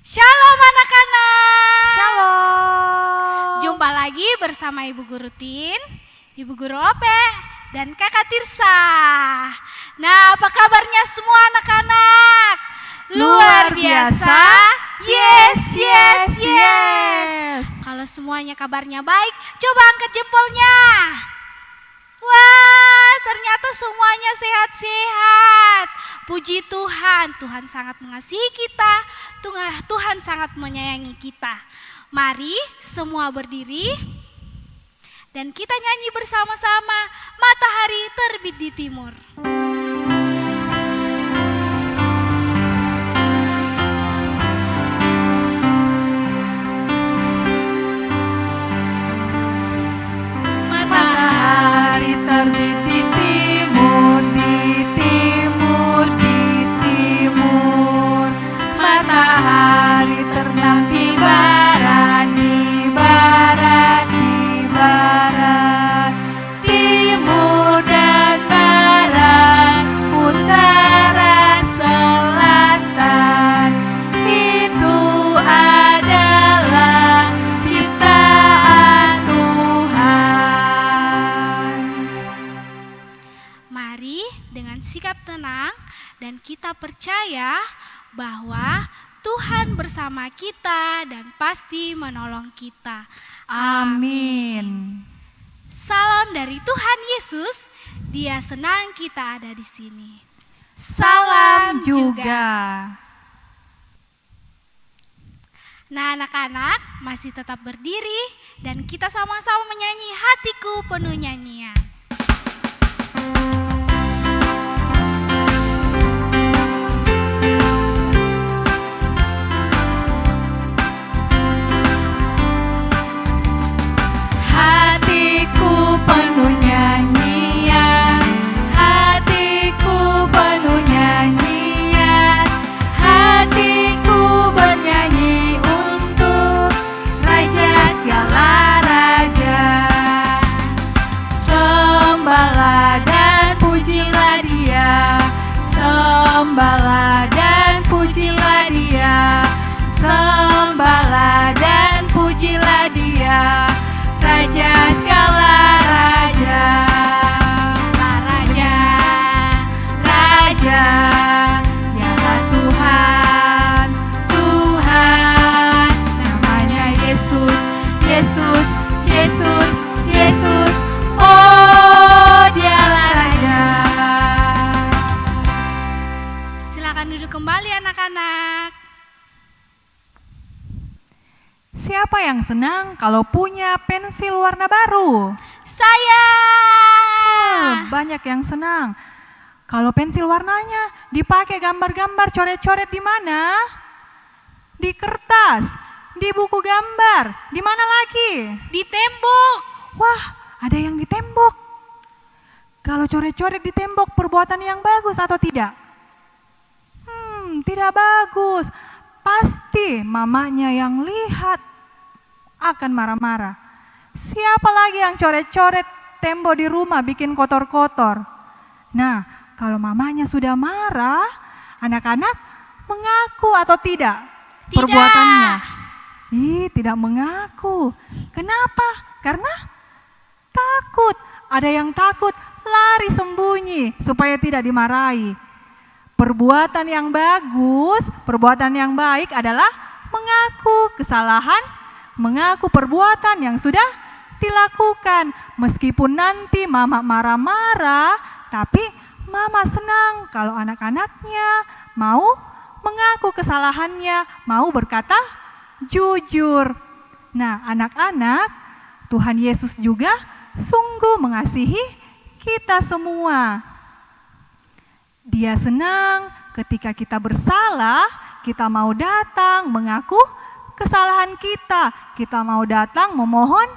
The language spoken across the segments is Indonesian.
Shalom anak-anak. Shalom. Jumpa lagi bersama Ibu Guru Tin, Ibu Guru Ope, dan Kakak Tirsa. Nah, apa kabarnya semua anak-anak? Luar biasa. Yes, yes, yes. Kalau semuanya kabarnya baik, coba angkat jempolnya. Wah, ternyata semuanya sehat-sehat. Puji Tuhan, Tuhan sangat mengasihi kita, Tuhan sangat menyayangi kita. Mari semua berdiri dan kita nyanyi bersama-sama Matahari Terbit di Timur. Matahari terbit di timur, di timur, di timur. Matahari terbenam di barat, di barat, di barat. Timur dan barat, utara, selatan. Itu adalah ciptaan Tuhan. Mari dengan sikap tenang dan kita percaya bahwa Tuhan bersama kita dan pasti menolong kita. Amin. Salam dari Tuhan Yesus, Dia senang kita ada di sini. Salam juga. Nah, anak-anak masih tetap berdiri dan kita sama-sama menyanyi Hatiku Penuh Nyanyian. Hatiku penuh nyanyian, hatiku penuh nyanyian, hatiku bernyanyi untuk Raja segala raja. Sembahlah dan pujilah Dia, sembahlah dan pujilah Dia, sembahlah dan pujilah Dia. Raja segala raja, raja, raja, dialah Tuhan, Tuhan, namanya Yesus, Yesus, Yesus, Yesus, oh dialah raja. Silakan duduk kembali anak-anak. Siapa yang senang kalau punya pensil warna baru? Saya. Banyak yang senang. Kalau pensil warnanya dipakai gambar-gambar, coret-coret di mana? Di kertas, di buku gambar, di mana lagi? Di tembok. Wah, ada yang di tembok. Kalau coret-coret di tembok perbuatan yang bagus atau tidak? Tidak bagus. Pasti mamanya yang lihat akan marah-marah. Siapa lagi yang coret-coret tembok di rumah bikin kotor-kotor? Nah, kalau mamanya sudah marah, anak-anak mengaku atau tidak? Tidak. Perbuatannya? Tidak mengaku. Kenapa? Karena takut. Ada yang takut lari sembunyi supaya tidak dimarahi. Perbuatan yang bagus, perbuatan yang baik adalah mengaku kesalahan, mengaku perbuatan yang sudah dilakukan. Meskipun nanti mama marah-marah, tapi mama senang kalau anak-anaknya mau mengaku kesalahannya, mau berkata jujur. Nah, anak-anak, Tuhan Yesus juga sungguh mengasihi kita semua. Dia senang ketika kita bersalah, kita mau datang mengaku kesalahan kita. Kita mau datang memohon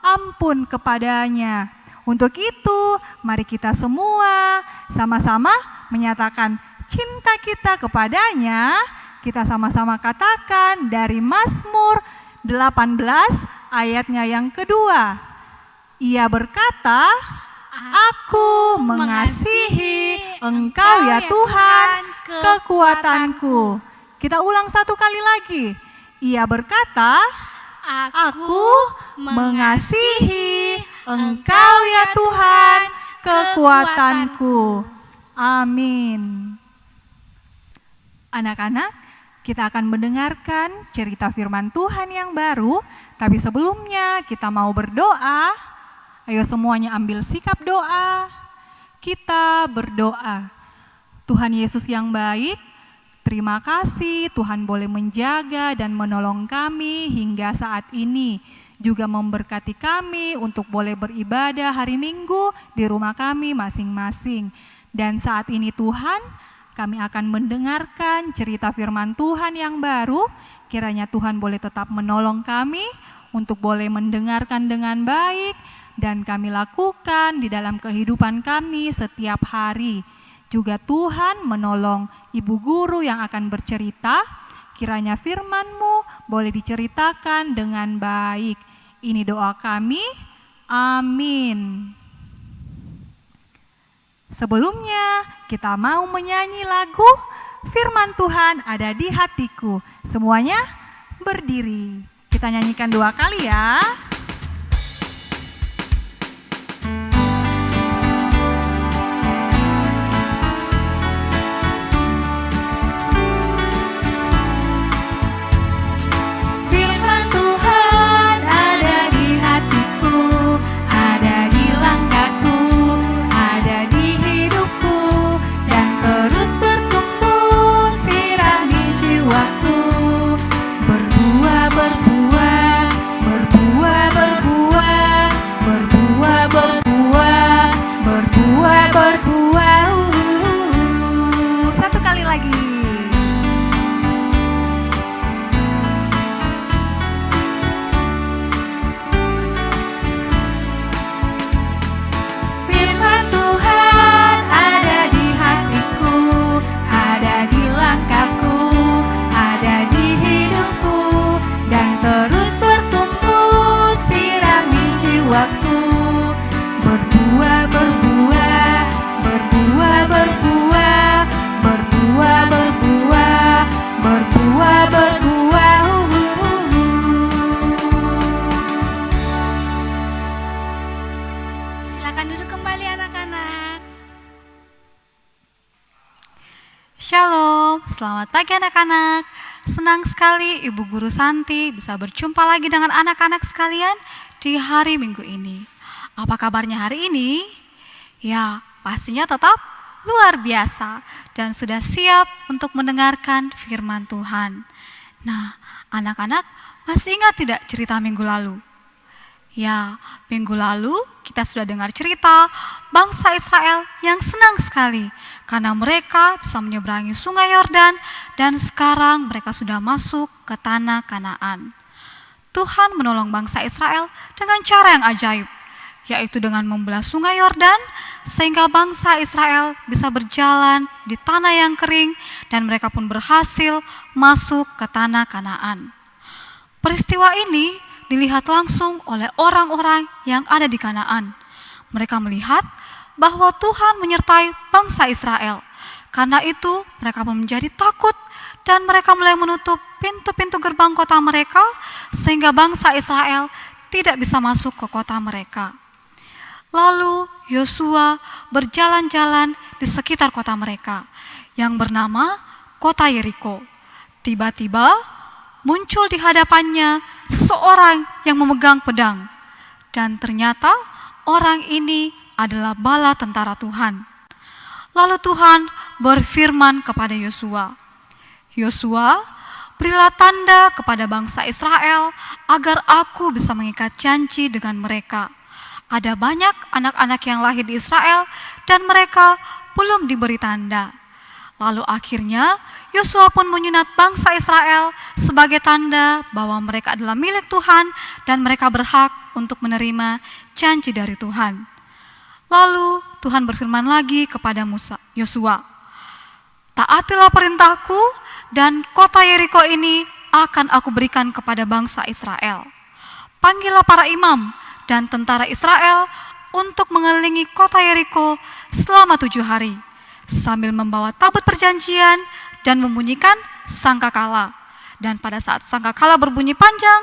ampun kepadanya. Untuk itu, mari kita semua sama-sama menyatakan cinta kita kepadanya. Kita sama-sama katakan dari Mazmur 18 ayatnya yang kedua. Ia berkata, Aku mengasihi Engkau ya Tuhan, kekuatanku. Kita ulang satu kali lagi. Ia berkata, Aku mengasihi Engkau ya Tuhan, kekuatanku. Amin. Anak-anak, kita akan mendengarkan cerita firman Tuhan yang baru, tapi sebelumnya kita mau berdoa. Ayo semuanya ambil sikap doa. Kita berdoa. Tuhan Yesus yang baik, terima kasih Tuhan boleh menjaga dan menolong kami hingga saat ini. Juga memberkati kami untuk boleh beribadah hari Minggu di rumah kami masing-masing. Dan saat ini Tuhan, kami akan mendengarkan cerita firman Tuhan yang baru. Kiranya Tuhan boleh tetap menolong kami untuk boleh mendengarkan dengan baik dan kami lakukan di dalam kehidupan kami setiap hari. Juga Tuhan menolong ibu guru yang akan bercerita, kiranya firman-Mu boleh diceritakan dengan baik. Ini doa kami, amin. Sebelumnya kita mau menyanyi lagu Firman Tuhan Ada di Hatiku. Semuanya berdiri. Kita nyanyikan 2 kali ya. Satu kali lagi. Firman Tuhan ada di hatiku, ada di langkahku, ada di hidupku, dan terus bertumbuh sirami jiwaku. Berbuah, berbuah, berbuah, berbuah, berbuah, berbuah, berbuah, berbuah. Silakan duduk kembali anak-anak. Shalom, selamat pagi anak-anak. Senang sekali Ibu Guru Santi bisa berjumpa lagi dengan anak-anak sekalian di hari Minggu ini. Apa kabarnya hari ini? Ya, pastinya tetap luar biasa dan sudah siap untuk mendengarkan firman Tuhan. Nah, anak-anak masih ingat tidak cerita minggu lalu? Ya, minggu lalu kita sudah dengar cerita bangsa Israel yang senang sekali karena mereka bisa menyeberangi sungai Yordan dan sekarang mereka sudah masuk ke tanah Kanaan. Tuhan menolong bangsa Israel dengan cara yang ajaib, yaitu dengan membelah sungai Yordan sehingga bangsa Israel bisa berjalan di tanah yang kering dan mereka pun berhasil masuk ke tanah Kanaan. Peristiwa ini dilihat langsung oleh orang-orang yang ada di Kanaan. Mereka melihat bahwa Tuhan menyertai bangsa Israel. Karena itu mereka pun menjadi takut dan mereka mulai menutup pintu-pintu gerbang kota mereka sehingga bangsa Israel tidak bisa masuk ke kota mereka. Lalu Yosua berjalan-jalan di sekitar kota mereka yang bernama kota Yeriko. Tiba-tiba muncul di hadapannya seseorang yang memegang pedang. Dan ternyata orang ini adalah bala tentara Tuhan. Lalu Tuhan berfirman kepada Yosua, Yosua, berilah tanda kepada bangsa Israel agar aku bisa mengikat janji dengan mereka. Ada banyak anak-anak yang lahir di Israel dan mereka belum diberi tanda. Lalu akhirnya Yosua pun menyunat bangsa Israel sebagai tanda bahwa mereka adalah milik Tuhan dan mereka berhak untuk menerima janji dari Tuhan. Lalu Tuhan berfirman lagi kepada Yosua, taatilah perintahku dan kota Yeriko ini akan aku berikan kepada bangsa Israel. Panggillah para imam dan tentara Israel untuk mengelilingi kota Yeriko selama 7 hari, sambil membawa tabut perjanjian dan membunyikan sangkakala. Dan pada saat sangkakala berbunyi panjang,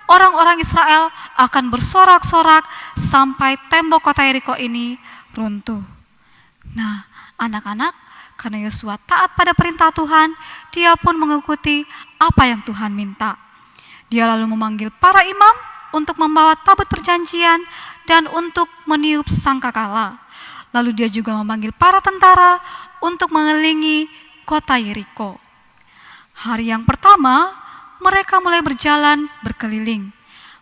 orang-orang Israel akan bersorak-sorak sampai tembok kota Yeriko ini runtuh. Nah, anak-anak, karena Yosua taat pada perintah Tuhan, dia pun mengikuti apa yang Tuhan minta. Dia lalu memanggil para imam untuk membawa tabut perjanjian dan untuk meniup sangkakala. Lalu dia juga memanggil para tentara untuk mengelilingi kota Yeriko. Hari yang pertama, mereka mulai berjalan berkeliling.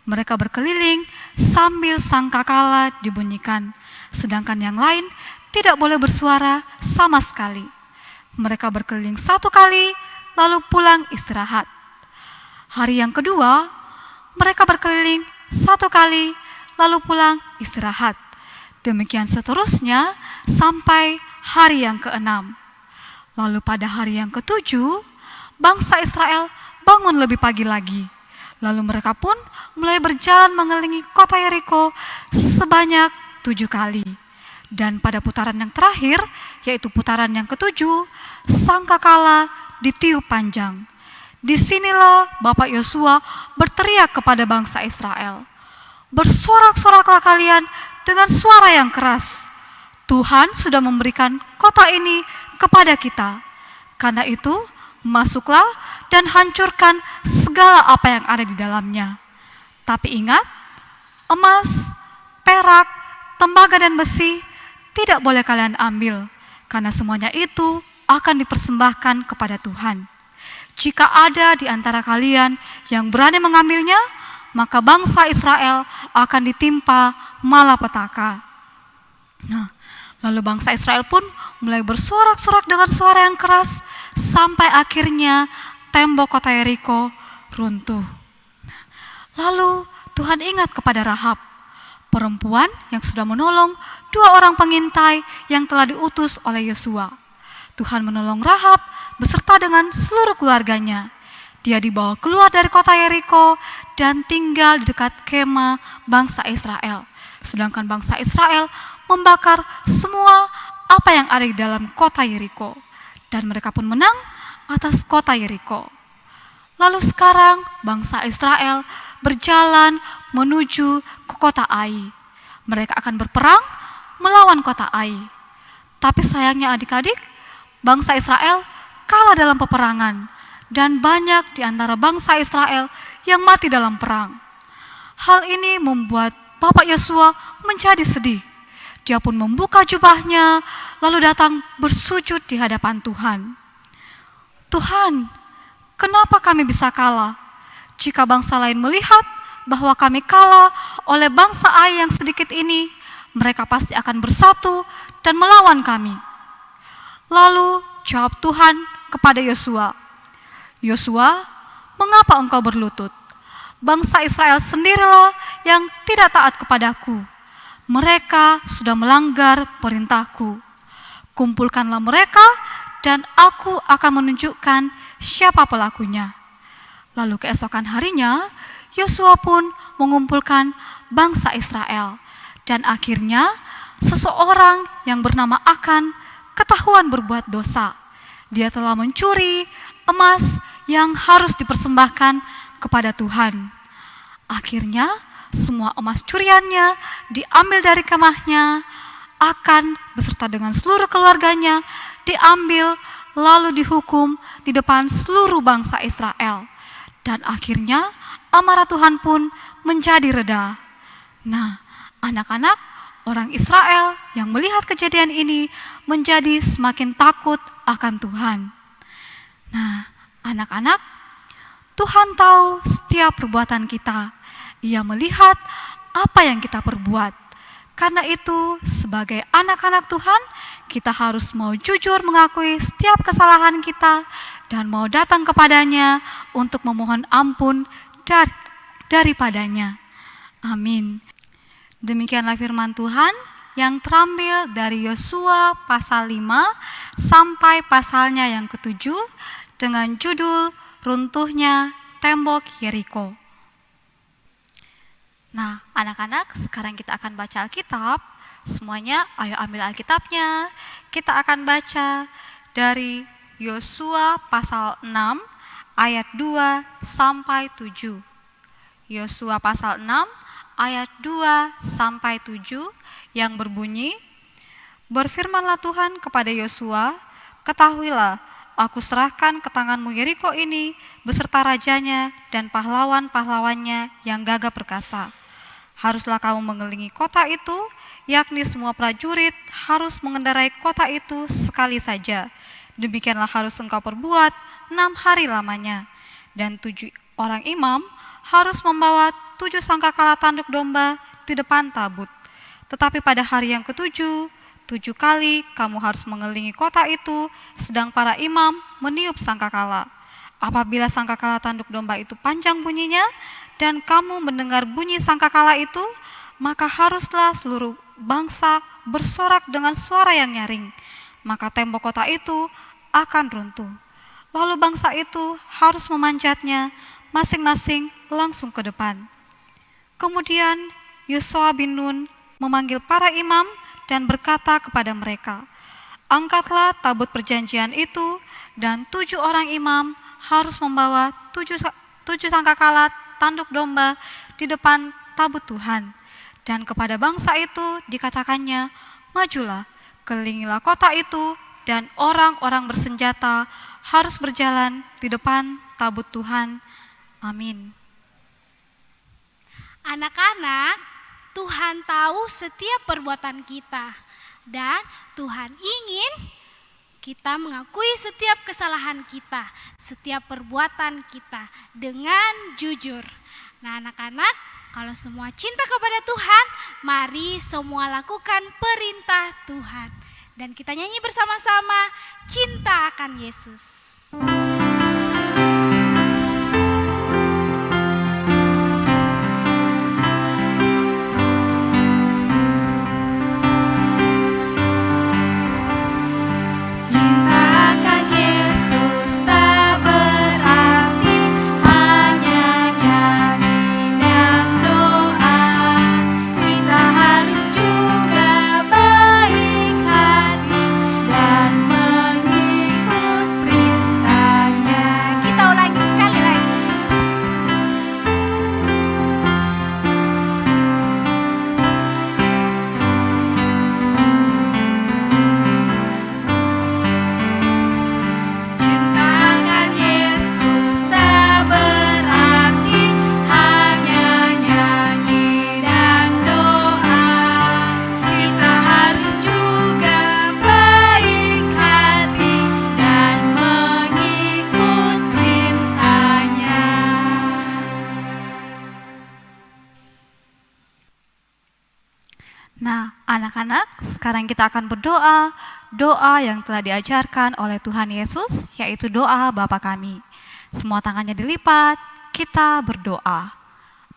Mereka berkeliling sambil sangkakala dibunyikan, sedangkan yang lain tidak boleh bersuara sama sekali. Mereka berkeliling 1 kali, lalu pulang istirahat. Hari yang kedua, mereka berkeliling 1 kali, lalu pulang istirahat. Demikian seterusnya sampai hari yang ke-6. Lalu pada hari yang ke-7, bangsa Israel bangun lebih pagi lagi. Lalu mereka pun mulai berjalan mengelilingi kota Yeriko sebanyak 7 kali. Dan pada putaran yang terakhir, yaitu putaran yang ke-7, sangkakala ditiup panjang. Disinilah Bapak Yosua berteriak kepada bangsa Israel, "Bersorak-soraklah kalian dengan suara yang keras. Tuhan sudah memberikan kota ini kepada kita. Karena itu, masuklah dan hancurkan segala apa yang ada di dalamnya. Tapi ingat, emas, perak, tembaga dan besi tidak boleh kalian ambil, karena semuanya itu akan dipersembahkan kepada Tuhan. Jika ada di antara kalian yang berani mengambilnya, maka bangsa Israel akan ditimpa malapetaka." Nah, lalu bangsa Israel pun mulai bersorak-sorak dengan suara yang keras sampai akhirnya tembok kota Yeriko runtuh. Lalu Tuhan ingat kepada Rahab, perempuan yang sudah menolong 2 orang pengintai yang telah diutus oleh Yosua. Tuhan menolong Rahab beserta dengan seluruh keluarganya. Dia dibawa keluar dari kota Yeriko dan tinggal di dekat kemah bangsa Israel. Sedangkan bangsa Israel membakar semua apa yang ada di dalam kota Yeriko. Dan mereka pun menang atas kota Yeriko. Lalu sekarang bangsa Israel berjalan menuju ke kota Ai. Mereka akan berperang melawan kota Ai. Tapi sayangnya adik-adik, bangsa Israel kalah dalam peperangan. Dan banyak di antara bangsa Israel yang mati dalam perang. Hal ini membuat Bapak Yosua menjadi sedih. Dia pun membuka jubahnya, lalu datang bersujud di hadapan Tuhan. "Tuhan, kenapa kami bisa kalah? Jika bangsa lain melihat bahwa kami kalah oleh bangsa Ai yang sedikit ini, mereka pasti akan bersatu dan melawan kami." Lalu jawab Tuhan kepada Yosua, "Yosua, mengapa engkau berlutut? Bangsa Israel sendirilah yang tidak taat kepadaku. Mereka sudah melanggar perintahku. Kumpulkanlah mereka dan aku akan menunjukkan siapa pelakunya." Lalu keesokan harinya, Yosua pun mengumpulkan bangsa Israel. Dan akhirnya seseorang yang bernama Akan ketahuan berbuat dosa. Dia telah mencuri emas yang harus dipersembahkan kepada Tuhan. Akhirnya semua emas curiannya diambil dari kemahnya. Akan beserta dengan seluruh keluarganya diambil lalu dihukum di depan seluruh bangsa Israel. Dan akhirnya amarah Tuhan pun menjadi reda. Nah, anak-anak, orang Israel yang melihat kejadian ini menjadi semakin takut akan Tuhan. Nah, anak-anak, Tuhan tahu setiap perbuatan kita. Ia melihat apa yang kita perbuat. Karena itu, sebagai anak-anak Tuhan, kita harus mau jujur mengakui setiap kesalahan kita dan mau datang kepadanya untuk memohon ampun daripadanya. Amin. Demikianlah firman Tuhan yang terambil dari Yosua pasal 5 sampai pasalnya yang ke-7 dengan judul Runtuhnya Tembok Yeriko. Nah, anak-anak, sekarang kita akan baca Alkitab. Semuanya ayo ambil Alkitabnya. Kita akan baca dari Yosua pasal 6 ayat 2 sampai 7. Yosua pasal 6 ayat 2 sampai 7 yang berbunyi, "Berfirmanlah Tuhan kepada Yosua, ketahuilah, aku serahkan ke tanganmu Yeriko ini beserta rajanya dan pahlawan-pahlawannya yang gagah perkasa. Haruslah kamu mengelilingi kota itu, yakni semua prajurit harus mengendarai kota itu sekali saja. Demikianlah harus engkau perbuat 6 hari lamanya. Dan 7 orang imam harus membawa 7 sangkakala tanduk domba di depan tabut. Tetapi pada hari yang ketujuh, 7 kali kamu harus mengelilingi kota itu, sedang para imam meniup sangkakala. Apabila sangkakala tanduk domba itu panjang bunyinya, dan kamu mendengar bunyi sangkakala itu, maka haruslah seluruh bangsa bersorak dengan suara yang nyaring. Maka tembok kota itu akan runtuh. Lalu bangsa itu harus memanjatnya, masing-masing langsung ke depan. Kemudian Yosua bin Nun memanggil para imam dan berkata kepada mereka, angkatlah tabut perjanjian itu, dan 7 orang imam harus membawa 7 sangkakala tanduk domba di depan tabut Tuhan. Dan kepada bangsa itu dikatakannya, majulah, kelilingilah kota itu, dan orang-orang bersenjata harus berjalan di depan tabut Tuhan. Amin. Anak-anak, Tuhan tahu setiap perbuatan kita, dan Tuhan ingin kita mengakui setiap kesalahan kita, setiap perbuatan kita dengan jujur. Nah, anak-anak, kalau semua cinta kepada Tuhan, mari semua lakukan perintah Tuhan. Dan kita nyanyi bersama-sama, cinta akan Yesus. Nah, anak-anak, sekarang kita akan berdoa, doa yang telah diajarkan oleh Tuhan Yesus, yaitu doa Bapa kami. Semua tangannya dilipat, kita berdoa.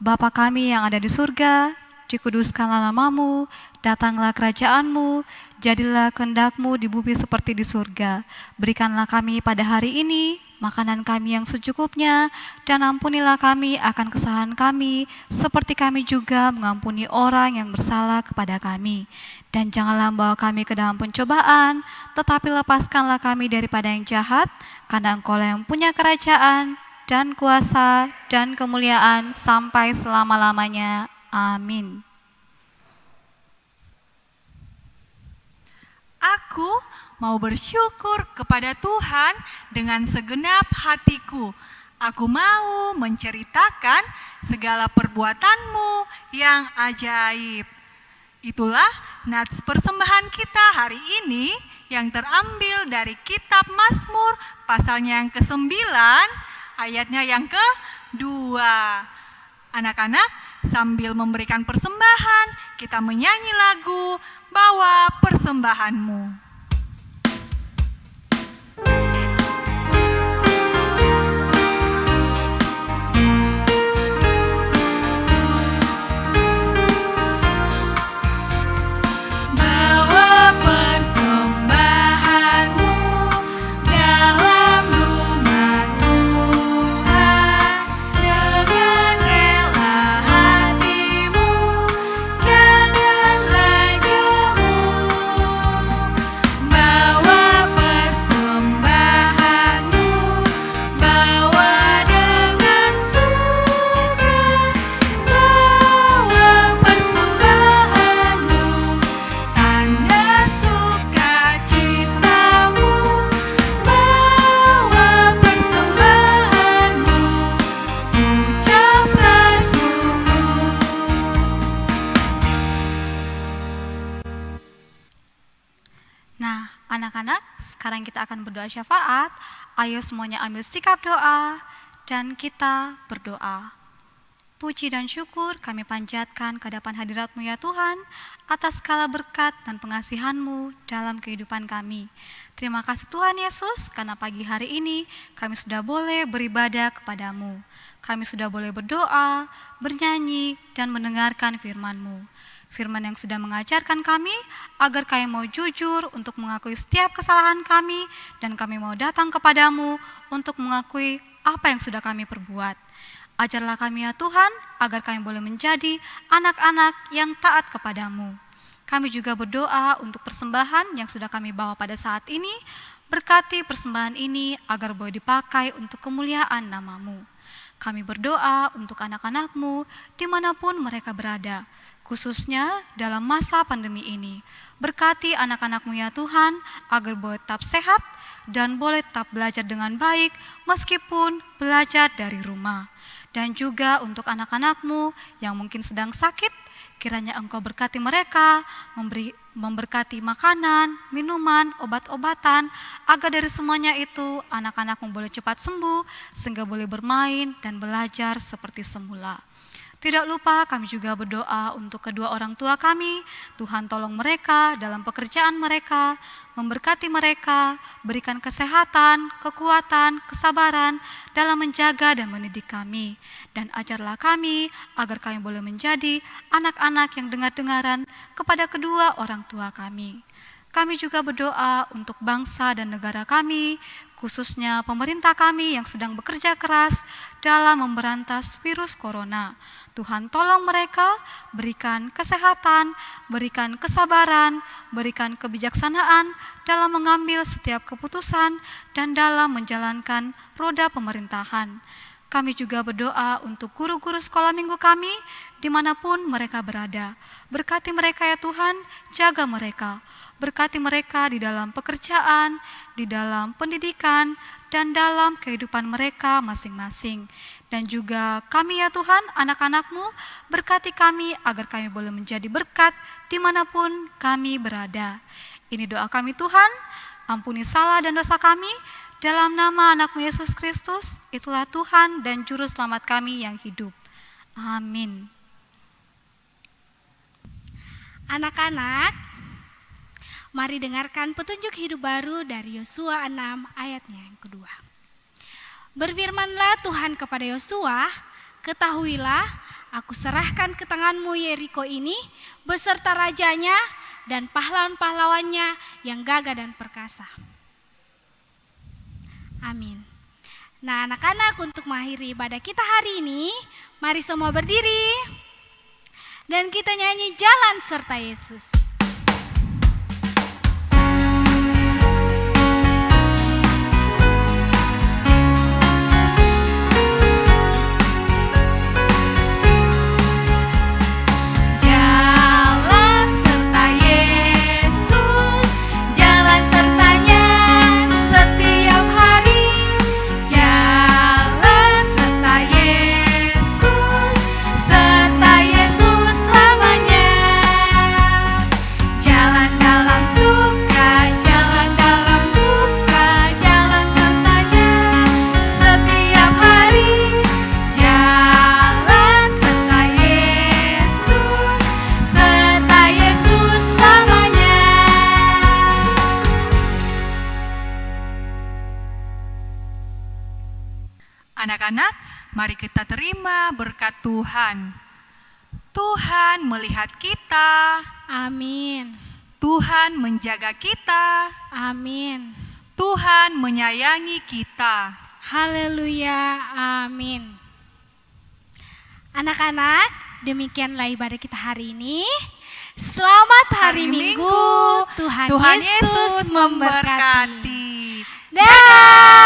Bapa kami yang ada di surga, dikuduskanlah namamu, datanglah kerajaanmu, jadilah kehendak-Mu di bumi seperti di surga. Berikanlah kami pada hari ini makanan kami yang secukupnya, dan ampunilah kami akan kesalahan kami, seperti kami juga mengampuni orang yang bersalah kepada kami. Dan janganlah membawa kami ke dalam pencobaan, tetapi lepaskanlah kami daripada yang jahat, karena Engkau yang punya kerajaan, dan kuasa, dan kemuliaan sampai selama-lamanya. Amin. Aku mau bersyukur kepada Tuhan dengan segenap hatiku. Aku mau menceritakan segala perbuatan-Mu yang ajaib. Itulah nats persembahan kita hari ini yang terambil dari kitab Mazmur pasalnya yang ke-9, ayatnya yang ke-2. Anak-anak, sambil memberikan persembahan, kita menyanyi lagu Bawa Persembahanmu. Anak-anak, sekarang kita akan berdoa syafaat. Ayo semuanya ambil sikap doa dan kita berdoa. Puji dan syukur kami panjatkan ke hadapan hadirat-Mu ya Tuhan, atas segala berkat dan pengasihan-Mu dalam kehidupan kami. Terima kasih Tuhan Yesus, karena pagi hari ini kami sudah boleh beribadah kepadamu. Kami sudah boleh berdoa, bernyanyi, dan mendengarkan firman-Mu. Firman yang sudah mengajarkan kami agar kami mau jujur untuk mengakui setiap kesalahan kami, dan kami mau datang kepadamu untuk mengakui apa yang sudah kami perbuat. Ajarlah kami ya Tuhan, agar kami boleh menjadi anak-anak yang taat kepadamu. Kami juga berdoa untuk persembahan yang sudah kami bawa pada saat ini. Berkati persembahan ini agar boleh dipakai untuk kemuliaan nama-Mu. Kami berdoa untuk anak-anak-Mu dimanapun mereka berada, khususnya dalam masa pandemi ini. Berkati anak-anak-Mu ya Tuhan, agar boleh tetap sehat dan boleh tetap belajar dengan baik meskipun belajar dari rumah. Dan juga untuk anak-anak-Mu yang mungkin sedang sakit, kiranya Engkau berkati mereka, memberkati makanan, minuman, obat-obatan, agar dari semuanya itu anak-anak-Mu boleh cepat sembuh, sehingga boleh bermain dan belajar seperti semula. Tidak lupa kami juga berdoa untuk kedua orang tua kami. Tuhan tolong mereka dalam pekerjaan mereka, memberkati mereka, berikan kesehatan, kekuatan, kesabaran dalam menjaga dan mendidik kami. Dan ajarlah kami agar kami boleh menjadi anak-anak yang dengar-dengaran kepada kedua orang tua kami. Kami juga berdoa untuk bangsa dan negara kami, khususnya pemerintah kami yang sedang bekerja keras dalam memberantas virus corona. Tuhan tolong mereka, berikan kesehatan, berikan kesabaran, berikan kebijaksanaan dalam mengambil setiap keputusan dan dalam menjalankan roda pemerintahan. Kami juga berdoa untuk guru-guru sekolah minggu kami dimanapun mereka berada. Berkati mereka ya Tuhan, jaga mereka. Berkati mereka di dalam pekerjaan, di dalam pendidikan, dan dalam kehidupan mereka masing-masing. Dan juga kami ya Tuhan, anak-anak-Mu, berkati kami agar kami boleh menjadi berkat dimanapun kami berada. Ini doa kami Tuhan, ampuni salah dan dosa kami, dalam nama anak-Mu Yesus Kristus, itulah Tuhan dan Juru Selamat kami yang hidup. Amin. Anak-anak, mari dengarkan petunjuk hidup baru dari Yosua 6 ayatnya yang kedua. Berfirmanlah Tuhan kepada Yosua, ketahuilah, aku serahkan ke tanganmu Yeriko ini beserta rajanya dan pahlawan-pahlawannya yang gagah dan perkasa. Amin. Nah anak-anak, untuk mengakhiri ibadah kita hari ini, mari semua berdiri dan kita nyanyi Jalan Serta Yesus. Anak-anak, mari kita terima berkat Tuhan. Tuhan melihat kita. Amin. Tuhan menjaga kita. Amin. Tuhan menyayangi kita. Haleluya, amin. Anak-anak, demikianlah ibadah kita hari ini. Selamat hari Minggu. Tuhan Yesus memberkati. Dah.